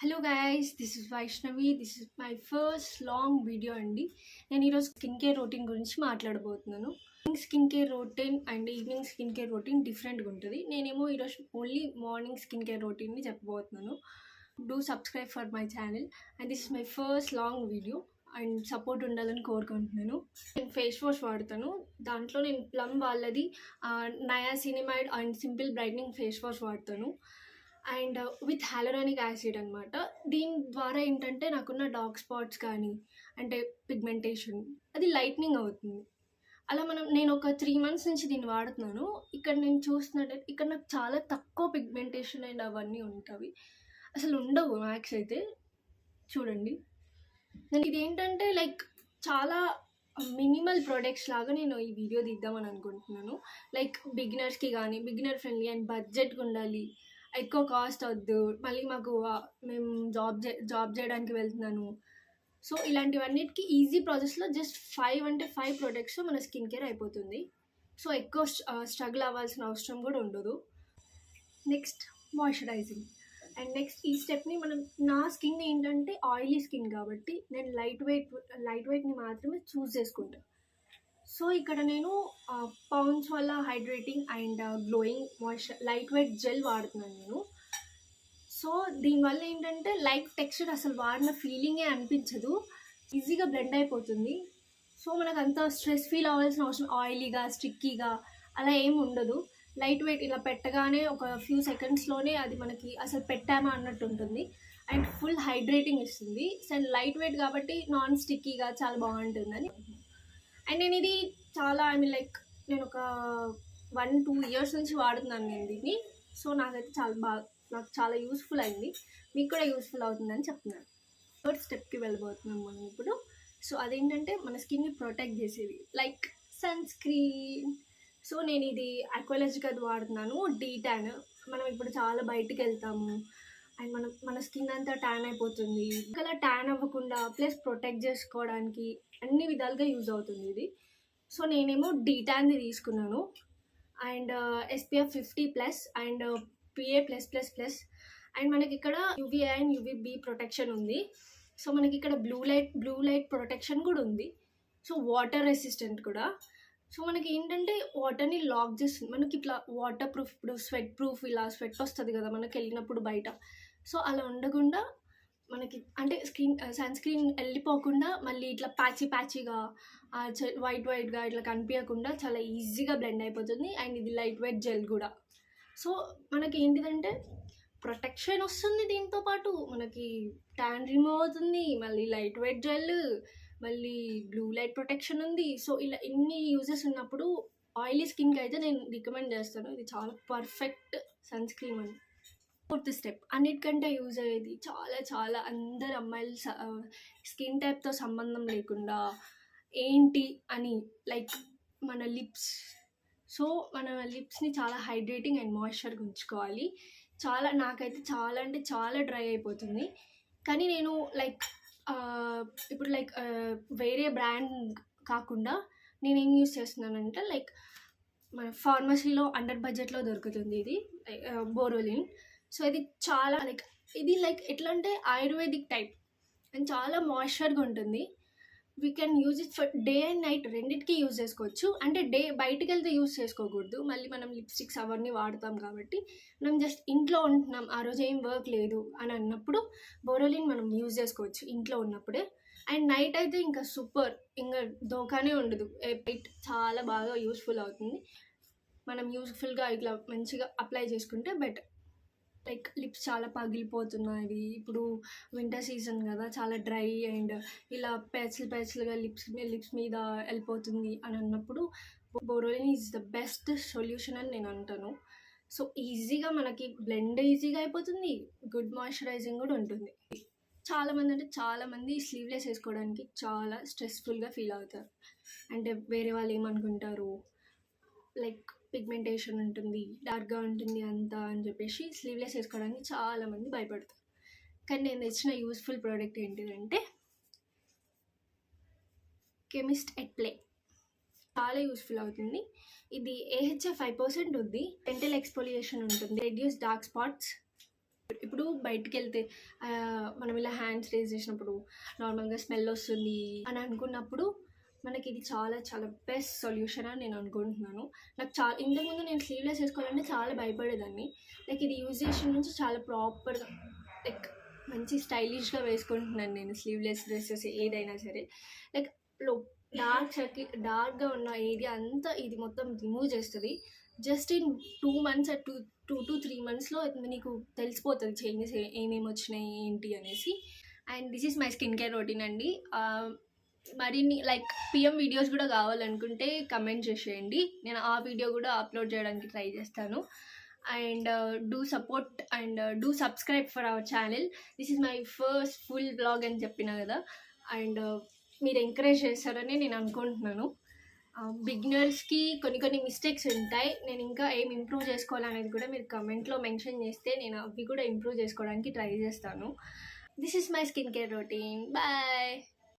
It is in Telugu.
Hello guys, this is Vaishnavi. This is my first long video అండి. నేను ఈరోజు స్కిన్ కేర్ రొటీన్ గురించి మాట్లాడబోతున్నాను. Skin care routine and evening skin care routine డిఫరెంట్గా ఉంటుంది. నేనేమో ఈరోజు ఓన్లీ మార్నింగ్ స్కిన్ కేర్ రొటీన్ని చెప్పబోతున్నాను. Do subscribe for my channel and this is my first long video and support ఉండాలని కోరుకుంటున్నాను. నేను ఫేస్ వాష్ వాడతాను. దాంట్లో నేను ప్లమ్ వాళ్ళది niacinamide and simple brightening face wash వాడతాను. అండ్ విత్ హ్యాలరానిక్ యాసిడ్ అనమాట. దీని ద్వారా ఏంటంటే నాకున్న డార్క్ స్పాట్స్ కానీ అంటే పిగ్మెంటేషన్ అది లైట్నింగ్ అవుతుంది. అలా నేను ఒక 3 months నుంచి దీన్ని వాడుతున్నాను. ఇక్కడ నేను చూస్తున్నట్టయితే ఇక్కడ నాకు చాలా తక్కువ పిగ్మెంటేషన్ అండ్ అవన్నీ ఉంటాయి. అసలు ఉండవు మ్యాక్స్ అయితే. చూడండి, నేను ఇదేంటంటే లైక్ చాలా మినిమల్ ప్రొడక్ట్స్ లాగా నేను ఈ వీడియో తీద్దామని అనుకుంటున్నాను. లైక్ బిగినర్స్కి కానీ బిగినర్ ఫ్రెండ్లీ అండ్ బడ్జెట్గా ఉండాలి, ఎక్కువ కాస్ట్ వద్దు, మళ్ళీ మేము జాబ్ చేయడానికి వెళ్తున్నాను. సో ఇలాంటివన్నిటికి ఈజీ ప్రాసెస్లో జస్ట్ 5 ప్రొడక్ట్స్ మన స్కిన్ కేర్ అయిపోతుంది. సో ఎక్కువ స్ట్రగుల్ అవ్వాల్సిన అవసరం కూడా ఉండదు. Next moisturising. అండ్ నెక్స్ట్ ఈ స్టెప్ని నా స్కిన్ ఏంటంటే ఆయిలీ స్కిన్ కాబట్టి నేను లైట్ వెయిట్ని మాత్రమే చూస్ చేసుకుంటాను. సో ఇక్కడ నేను పౌండ్స్ వల్ల hydrating and glowing light weight gel వాడుతున్నాను నేను. సో దీనివల్ల ఏంటంటే లైట్ టెక్స్చర్ అసలు వాడిన ఫీలింగే అనిపించదు, ఈజీగా బ్లెండ్ అయిపోతుంది. సో మనకు అంత స్ట్రెస్ ఫీల్ అవ్వాల్సిన అవసరం, ఆయిలీగా స్టిక్కీగా అలా ఏమి ఉండదు. లైట్ వెయిట్ ఇలా పెట్టగానే ఒక ఫ్యూ సెకండ్స్లోనే అది మనకి అసలు పెట్టామా అన్నట్టు ఉంటుంది. అండ్ ఫుల్ హైడ్రేటింగ్ ఇస్తుంది. అండ్ లైట్ వెయిట్ కాబట్టి నాన్ స్టిక్కీగా చాలా బాగుంటుందని. అండ్ నేను ఇది చాలా నేను ఒక 1-2 years నుంచి వాడుతున్నాను నేను దీన్ని. సో నాకైతే నాకు చాలా యూస్ఫుల్ అయింది. మీకు కూడా యూస్ఫుల్ అవుతుందని చెప్తున్నాను. థర్డ్ స్టెప్కి వెళ్ళబోతున్నాం మనం ఇప్పుడు. సో అదేంటంటే మన స్కిన్ని ప్రొటెక్ట్ చేసేది లైక్ సన్ స్క్రీన్. సో నేను ఇది అక్వాలజిక్ అది వాడుతున్నాను, డీటాన్. మనం ఇప్పుడు చాలా బయటికి వెళ్తాము అండ్ మన స్కిన్ అంతా ట్యాన్ అయిపోతుంది. అలా ట్యాన్ అవ్వకుండా ప్లస్ ప్రొటెక్ట్ చేసుకోవడానికి అన్ని విధాలుగా యూజ్ అవుతుంది ఇది. సో నేనేమో డీటాన్ది తీసుకున్నాను and SPF 50+ and PA+++. And మనకి ఇక్కడ UVA అండ్ UVB ప్రొటెక్షన్ ఉంది. సో మనకి ఇక్కడ బ్లూ లైట్ ప్రొటెక్షన్ కూడా ఉంది. సో వాటర్ రెసిస్టెంట్ కూడా. సో మనకి ఏంటంటే వాటర్ని లాక్ చేస్తుంది. మనకి ఇట్లా వాటర్ ప్రూఫ్, ఇప్పుడు స్వెట్ ప్రూఫ్, ఇలా స్వెట్ వస్తుంది కదా మనకి వెళ్ళినప్పుడు బయట. సో అలా ఉండకుండా మనకి అంటే సన్ స్క్రీన్ వెళ్ళిపోకుండా మళ్ళీ ఇట్లా ప్యాచీగా వైట్గా ఇట్లా కనిపించకుండా చాలా ఈజీగా బ్లెండ్ అయిపోతుంది. అండ్ ఇది లైట్ వెయిట్ జెల్ కూడా. సో మనకి ఏంటిదంటే ప్రొటెక్షన్ వస్తుంది, దీంతో పాటు మనకి ట్యాన్ రిమూవ్ అవుతుంది, మళ్ళీ లైట్ వెయిట్ జెల్, మళ్ళీ బ్లూ లైట్ ప్రొటెక్షన్ ఉంది. సో ఇలా ఇన్ని యూజెస్ ఉన్నప్పుడు ఆయిలీ స్కిన్కి అయితే నేను రికమెండ్ చేస్తాను. ఇది చాలా పర్ఫెక్ట్ సన్ స్క్రీన్ అని. ఫోర్త్ స్టెప్ అన్నిటికంటే యూజ్ అయ్యేది చాలా అందరు అమ్మాయిలు స్కిన్ టైప్తో సంబంధం లేకుండా ఏంటి అని లైక్ మన లిప్స్. సో మన లిప్స్ని చాలా హైడ్రేటింగ్ అండ్ మాయిశ్చర్గా ఉంచుకోవాలి. నాకైతే చాలా అంటే చాలా డ్రై అయిపోతుంది. కానీ నేను ఇప్పుడు వేరే బ్రాండ్ కాకుండా నేనేం యూస్ చేస్తున్నానంటే మన ఫార్మసీలో అండర్ బడ్జెట్లో దొరుకుతుంది ఇది బోరోలిన్. సో ఇది చాలా ఇది ఎట్లా అంటే ఆయుర్వేదిక్ టైప్ అండ్ చాలా మాయిశ్చర్గా ఉంటుంది. We can use it for day and night రెండింటికి యూజ్ చేసుకోవచ్చు. అంటే బయటికి వెళ్తే యూజ్ చేసుకోకూడదు, మళ్ళీ మనం లిప్స్టిక్స్ అవన్నీ వాడతాం కాబట్టి. మనం జస్ట్ ఇంట్లో ఉంటున్నాం, ఆ రోజు ఏం వర్క్ లేదు అని అన్నప్పుడు బోరోలిన్ మనం యూజ్ చేసుకోవచ్చు ఇంట్లో ఉన్నప్పుడే. అండ్ నైట్ అయితే ఇంకా సూపర్, ఇంకా దోకానే ఉండదు. చాలా బాగా యూస్ఫుల్ అవుతుంది. మనం యూస్ఫుల్గా ఇట్లా మంచిగా అప్లై చేసుకుంటే బెటర్. లిప్స్ చాలా పగిలిపోతున్నాయి, ఇప్పుడు వింటర్ సీజన్ కదా, చాలా డ్రై అండ్ ఇలా పేచ్లుగా లిప్స్ మీద వెళ్ళిపోతుంది అని అన్నప్పుడు Boroline is the best solution అని నేను అంటాను. సో ఈజీగా మనకి బ్లెండ్ ఈజీగా అయిపోతుంది, గుడ్ మాయిశ్చరైజింగ్ కూడా ఉంటుంది. చాలామంది స్లీవ్లెస్ వేసుకోవడానికి చాలా స్ట్రెస్ఫుల్గా ఫీల్ అవుతారు. అంటే వేరే వాళ్ళు ఏమనుకుంటారు, పిగ్మెంటేషన్ ఉంటుంది, డార్క్గా ఉంటుంది అంతా అని చెప్పేసి స్లీవ్లెస్ వేసుకోవడానికి చాలామంది భయపడతారు. కానీ నేను తెచ్చిన యూస్ఫుల్ ప్రోడక్ట్ ఏంటిదంటే కెమిస్ట్ ఎట్ ప్లే. చాలా యూస్ఫుల్ అవుతుంది. ఇది AHA 5% ఉంది, డెంటల్ ఎక్స్ఫోలియేషన్ ఉంటుంది, రెడ్యూస్ డార్క్ స్పాట్స్ ఇప్పుడు బయటికి వెళ్తే మనం ఇలా హ్యాండ్స్ రేజ్ చేసినప్పుడు నార్మల్గా స్మెల్ వస్తుంది అని అనుకున్నప్పుడు మనకి ఇది చాలా చాలా బెస్ట్ సొల్యూషన్ అని నేను అనుకుంటున్నాను. నాకు ఇంతకుముందు నేను స్లీవ్లెస్ వేసుకోవాలంటే చాలా భయపడేదాన్ని. లైక్ ఇది యూజ్ చేసిన నుంచి చాలా ప్రాపర్గా లైక్ మంచి స్టైలిష్గా వేసుకుంటున్నాను నేను స్లీవ్లెస్ డ్రెస్సెస్ ఏదైనా సరే. లైక్ డార్క్గా ఉన్న ఏరియా అంతా ఇది మొత్తం రిమూవ్ చేస్తుంది. జస్ట్ ఇన్ 2 months 2 to 3 monthsలో నీకు తెలిసిపోతుంది చేంజెస్ ఏమేమి వచ్చినాయి ఏంటి అనేసి. And this is my skin care routine అండి. మరిన్ని లైక్ పిఎం వీడియోస్ కూడా కావాలనుకుంటే కమెంట్ చేసేయండి, నేను ఆ వీడియో కూడా అప్లోడ్ చేయడానికి ట్రై చేస్తాను. And do support and do subscribe for our channel. This is my first full blog అని చెప్పిన కదా. అండ్ మీరు ఎంకరేజ్ చేస్తారని నేను అనుకుంటున్నాను. బిగినర్స్కి కొన్ని మిస్టేక్స్ ఉంటాయి, నేను ఇంకా ఏం ఇంప్రూవ్ చేసుకోవాలనేది కూడా మీరు కమెంట్లో మెన్షన్ చేస్తే నేను అవి కూడా ఇంప్రూవ్ చేసుకోవడానికి ట్రై చేస్తాను. This is my skin care routine. Bye.